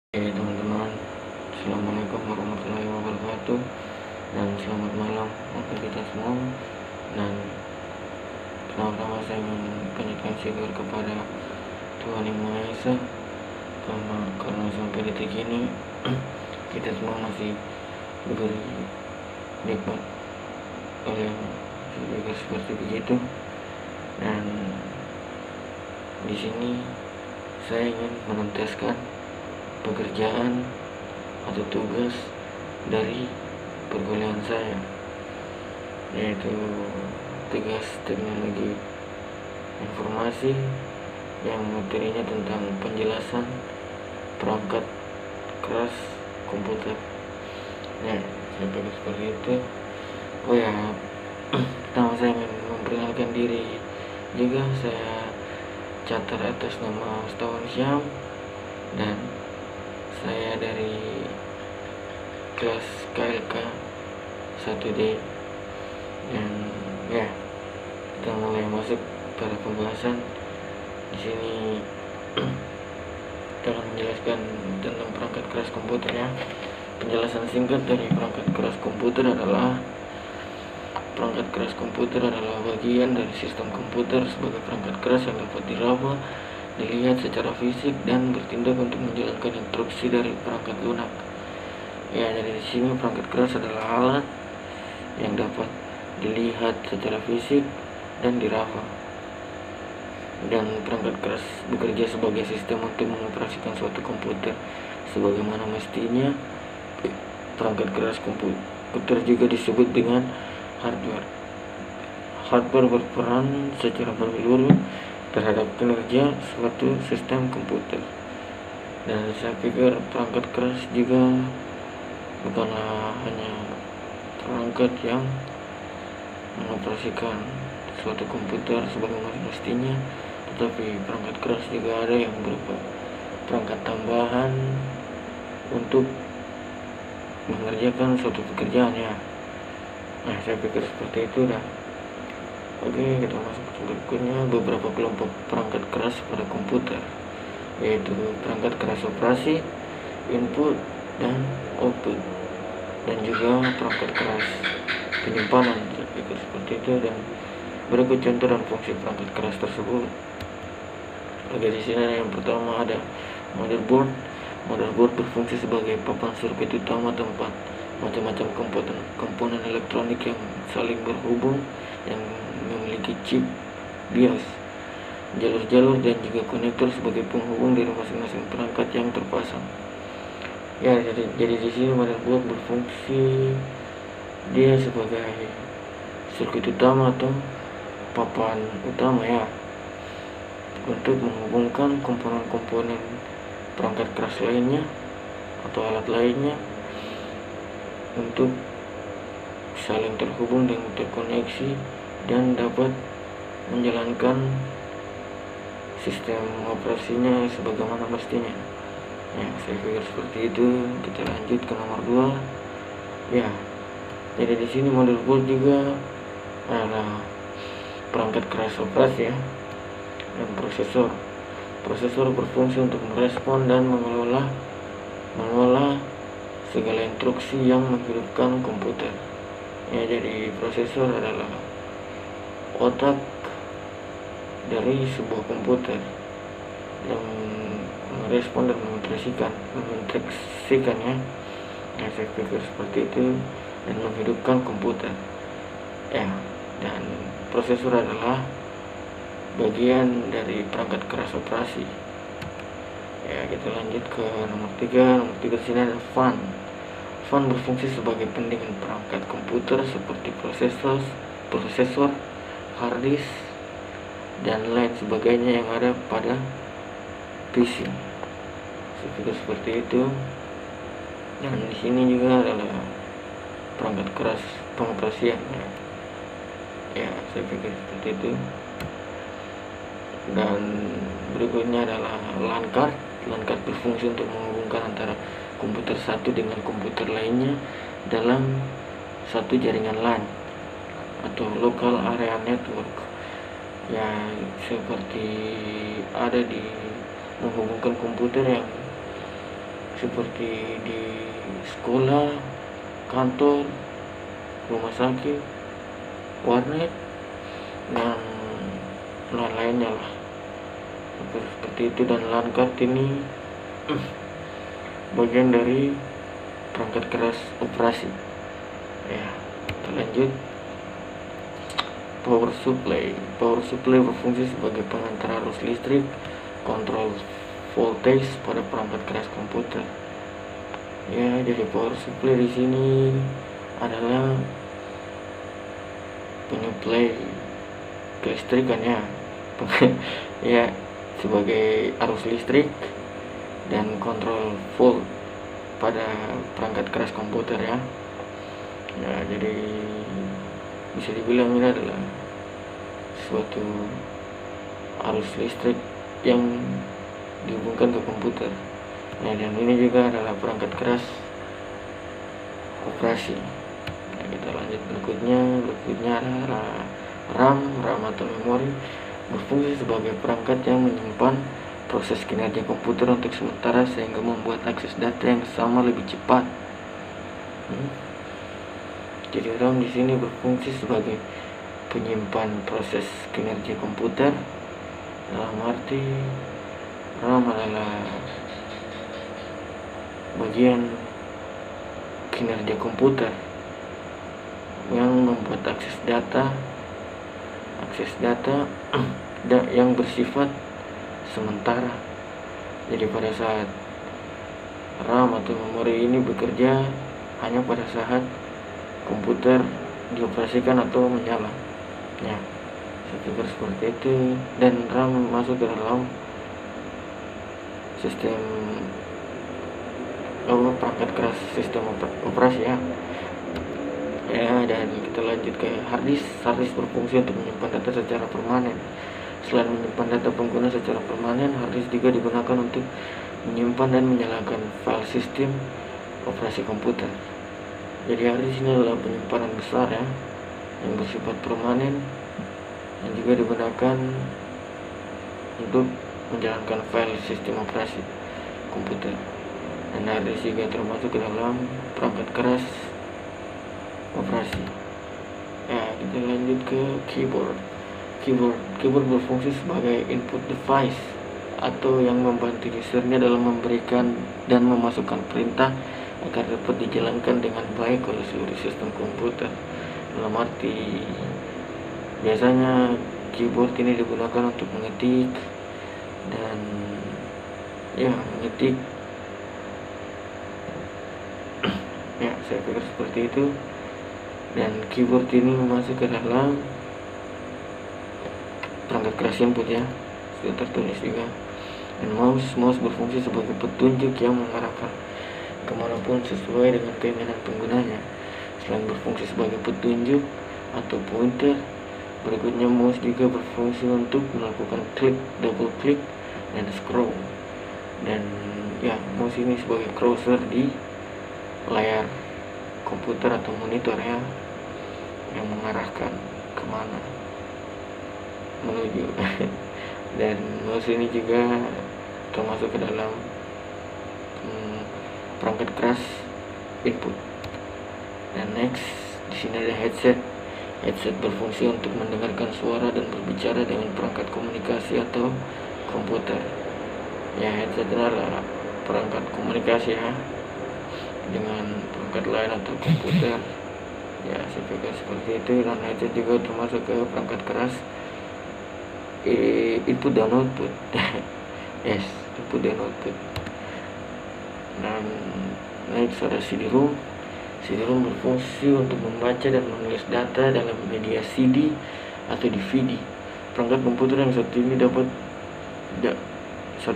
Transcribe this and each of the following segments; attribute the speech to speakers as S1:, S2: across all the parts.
S1: Oke teman-teman, assalamualaikum warahmatullahi wabarakatuh dan selamat malam untuk kita semua. Dan pertama-tama saya mengucapkan syukur kepada Tuhan Yang Maha Esa karena sampai detik ini kita semua masih diberi nikmat oleh juga seperti begitu. Dan di sini saya ingin menuntaskan pekerjaan atau tugas dari perkuliahan saya, yaitu tugas teknologi informasi yang materinya tentang penjelasan perangkat keras komputer. Ya, saya pikir seperti itu. Oh ya, pertama saya ingin memperkenalkan diri juga. Saya catat atas nama Stawan Syam dan saya dari kelas KLK 1D. Dan ya, kita mulai masuk pada pembahasan. Di sini kita akan menjelaskan tentang perangkat keras komputer ya. Penjelasan singkat dari perangkat keras komputer adalah perangkat keras komputer adalah bagian dari sistem komputer sebagai perangkat keras yang dapat diraba, dilihat secara fisik dan bertindak untuk menjalankan instruksi dari perangkat lunak. Ya, jadi di sini perangkat keras adalah alat yang dapat dilihat secara fisik dan diraba. Dan perangkat keras bekerja sebagai sistem untuk mengoperasikan suatu komputer sebagaimana mestinya. Perangkat keras komputer juga disebut dengan hardware. Hardware berperan secara menyeluruh terhadap kinerja suatu sistem komputer. Dan saya pikir perangkat keras juga bukanlah hanya perangkat yang mengoperasikan suatu komputer sebagaimana mestinya, tetapi perangkat keras juga ada yang berupa perangkat tambahan untuk mengerjakan suatu pekerjaan ya. Nah, saya pikir seperti itu dah. Oke, kita masuk ke berikutnya, beberapa kelompok perangkat keras pada komputer, yaitu perangkat keras operasi, input dan output, dan juga perangkat keras penyimpanan. Saya pikir seperti itu. Dan berikut contoh dan fungsi perangkat keras tersebut. Oke, di sini yang pertama ada motherboard. Motherboard berfungsi sebagai papan sirkuit utama tempat macam-macam komponen elektronik yang saling berhubung yang memiliki chip BIOS, jalur-jalur dan juga konektor sebagai penghubung dari masing-masing perangkat yang terpasang. Ya, jadi di sini motherboard berfungsi dia sebagai sirkuit utama atau papan utama ya, untuk menghubungkan komponen-komponen perangkat keras lainnya atau alat lainnya untuk saling terhubung dan terkoneksi dan dapat menjalankan sistem operasinya sebagaimana mestinya. Ya, saya pikir seperti itu. Kita lanjut ke nomor 2. Ya, jadi di sini motherboard juga adalah perangkat keras operasi ya. Dan prosesor. Prosesor berfungsi untuk merespon dan mengolah segala instruksi yang menghidupkan komputer. Ya, jadi prosesor adalah otak dari sebuah komputer yang merespon dan menginstruksikan ya. Nah, saya pikir seperti itu, dan menghidupkan komputer. Ya, dan prosesor adalah bagian dari perangkat keras operasi. Ya, kita lanjut ke nomor 3. Nomor 3 sini ada fan. Fan berfungsi sebagai pendingin perangkat komputer seperti prosesor, hard disk, dan lain sebagainya yang ada pada PC. Saya pikir seperti itu. Dan di sini juga adalah perangkat keras pengoperasian. Ya, saya pikir seperti itu. Dan berikutnya adalah LAN card. LAN card berfungsi untuk menghubungkan antara komputer satu dengan komputer lainnya dalam satu jaringan LAN atau local area network. Ya, seperti ada di menghubungkan komputer yang seperti di sekolah, kantor, rumah sakit, warnet, dan lain-lainnya lah seperti itu. Dan LAN card ini bagian dari perangkat keras operasi. Ya, kita lanjut. Power supply berfungsi sebagai pengantar arus listrik, kontrol voltage pada perangkat keras komputer. Ya, jadi power supply di sini adalah penyuplai kelistrikan ya. Ya, sebagai arus listrik dan kontrol volt pada perangkat keras komputer ya. Ya, jadi bisa dibilang ini adalah suatu arus listrik yang dihubungkan ke komputer. Nah, dan ini juga adalah perangkat keras operasi. Nah, kita lanjut berikutnya adalah RAM atau memori berfungsi sebagai perangkat yang menyimpan proses kinerja komputer untuk sementara sehingga membuat akses data yang sama lebih cepat. Jadi RAM di sini berfungsi sebagai penyimpan proses kinerja komputer, dalam arti RAM adalah bagian kinerja komputer yang membuat akses data yang bersifat sementara. Jadi pada saat RAM atau memori ini bekerja hanya pada saat komputer dioperasikan atau menyala. Ya, saya pikir seperti itu. Dan RAM masuk ke dalam sistem perangkat keras sistem operasi ya. Ya, dan kita lanjut ke hard disk. Hard disk berfungsi untuk menyimpan data secara permanen. Selain menyimpan data pengguna secara permanen, hard disk juga digunakan untuk menyimpan dan menyalakan file sistem operasi komputer. Jadi hard disk ini adalah penyimpanan besar ya, yang bersifat permanen, yang juga digunakan untuk menjalankan file sistem operasi komputer. Dan hard disk juga termasuk ke dalam perangkat keras operasi. Ya, kita lanjut ke keyboard. Keyboard berfungsi sebagai input device atau yang membantu usernya dalam memberikan dan memasukkan perintah agar dapat dijalankan dengan baik oleh seluruh sistem komputer. Dalam arti biasanya keyboard ini digunakan untuk mengetik dan mengetik. Ya, saya pikir seperti itu. Dan keyboard ini masuk ke dalam perangkat keras input ya, sudah tertulis juga. Dan mouse berfungsi sebagai petunjuk yang mengarahkan kemanapun sesuai dengan keinginan penggunanya. Selain berfungsi sebagai petunjuk atau pointer, berikutnya mouse juga berfungsi untuk melakukan klik, double klik, dan scroll. Dan ya, mouse ini sebagai cursor di layar komputer atau monitor ya, yang mengarahkan kemana menuju. Dan mouse ini juga termasuk ke dalam perangkat keras input. Dan next, di sini ada headset. Headset berfungsi untuk mendengarkan suara dan berbicara dengan perangkat komunikasi atau komputer. Ya, headset adalah perangkat komunikasi ya dengan perangkat lain atau komputer. Ya, saya pikir seperti itu. Dan headset juga termasuk ke perangkat keras input dan output. Yes, input dan output. Dan next ada CD-ROM. CD-ROM berfungsi untuk membaca dan menulis data dalam media CD atau DVD. Perangkat komputer yang satu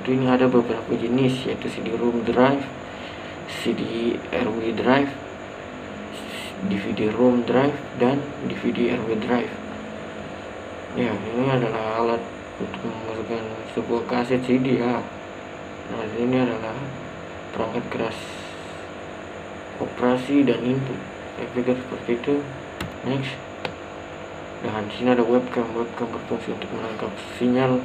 S1: ini ada beberapa jenis, yaitu CD-ROM drive, CD-RW drive, DVD-ROM drive, dan DVD-RW drive. Ya, ini adalah alat untuk memasukkan sebuah kaset CD ya. Nah, ini adalah perangkat keras operasi dan input. Saya pikir seperti itu. Next, dan di sini ada webcam berfungsi untuk menangkap sinyal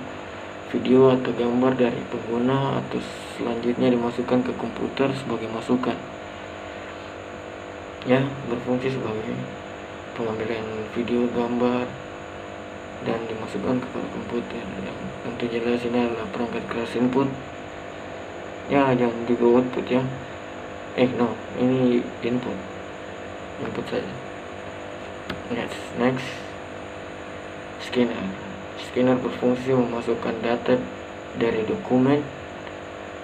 S1: video atau gambar dari pengguna atau selanjutnya dimasukkan ke komputer sebagai masukan. Ya, berfungsi sebagai pengambilan video, gambar, dan dimasukkan ke komputer. Yang tentu jelas ini adalah perangkat keras input. Ya, jangan juga output ya. Ini input saja. Next, scanner berfungsi memasukkan data dari dokumen,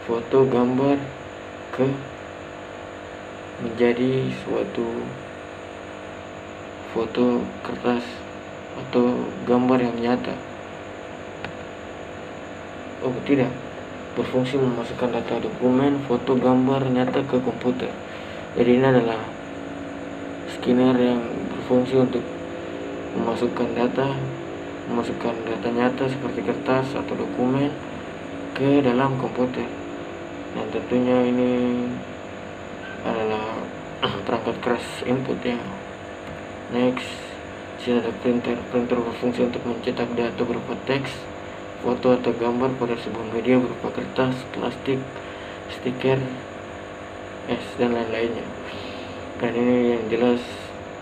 S1: foto, gambar ke menjadi suatu foto, kertas, atau gambar yang nyata. Berfungsi memasukkan data dokumen, foto, gambar nyata ke komputer. Jadi ini adalah scanner yang berfungsi untuk memasukkan data nyata seperti kertas atau dokumen ke dalam komputer. Dan tentunya ini adalah perangkat keras input ya. Next, sini ada printer berfungsi untuk mencetak data berupa teks, foto atau gambar pada sebuah media berupa kertas, plastik, stiker, dan lain-lainnya. Dan ini yang jelas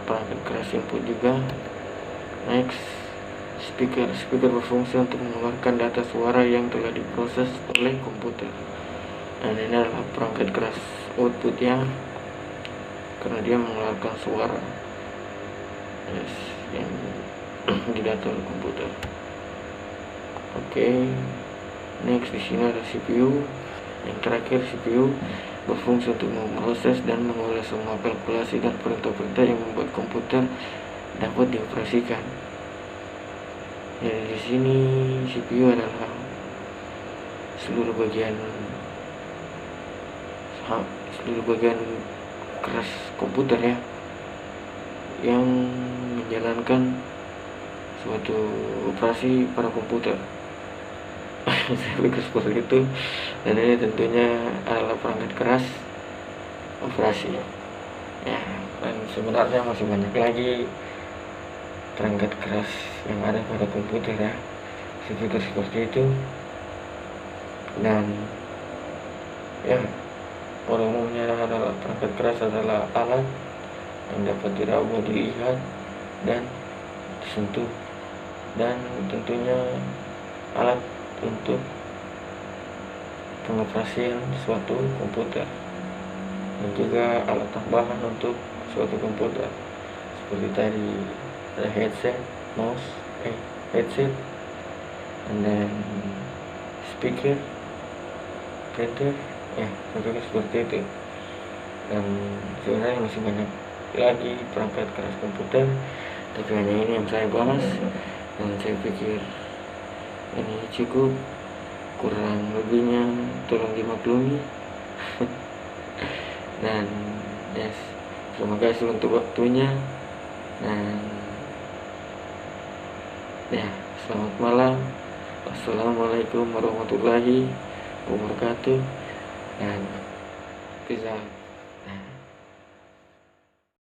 S1: perangkat keras input juga. Next, speaker berfungsi untuk mengeluarkan data suara yang telah diproses oleh komputer. Dan ini adalah perangkat keras output ya, karena dia mengeluarkan suara yang di data oleh komputer. Next, di sini ada CPU. Yang terakhir, CPU berfungsi untuk memproses dan mengolah semua kalkulasi dan perintah-perintah yang membuat komputer dapat dioperasikan. Jadi di sini CPU adalah seluruh bagian keras komputer ya, yang menjalankan suatu operasi pada komputer. Saya pikir seperti itu. Dan ini tentunya adalah perangkat keras operasi ya. Dan sebenarnya masih banyak lagi perangkat keras yang ada pada komputer ya. Saya pikir seperti itu. Dan ya, pada umumnya adalah perangkat keras adalah alat yang dapat diraba, dilihat, dan disentuh, dan tentunya alat untuk pengoperasian suatu komputer, dan juga alat tambahan untuk suatu komputer seperti tadi ada headset, and then speaker, printer ya, tentunya seperti itu. Dan sebenarnya masih banyak lagi perangkat keras komputer, tapi hanya ini yang saya bahas, dan saya pikir ini cukup. Kurang lebihnya tolong dimaklumi. Dan terima kasih untuk waktunya, dan selamat malam. Assalamualaikum warahmatullahi wabarakatuh, dan peace out.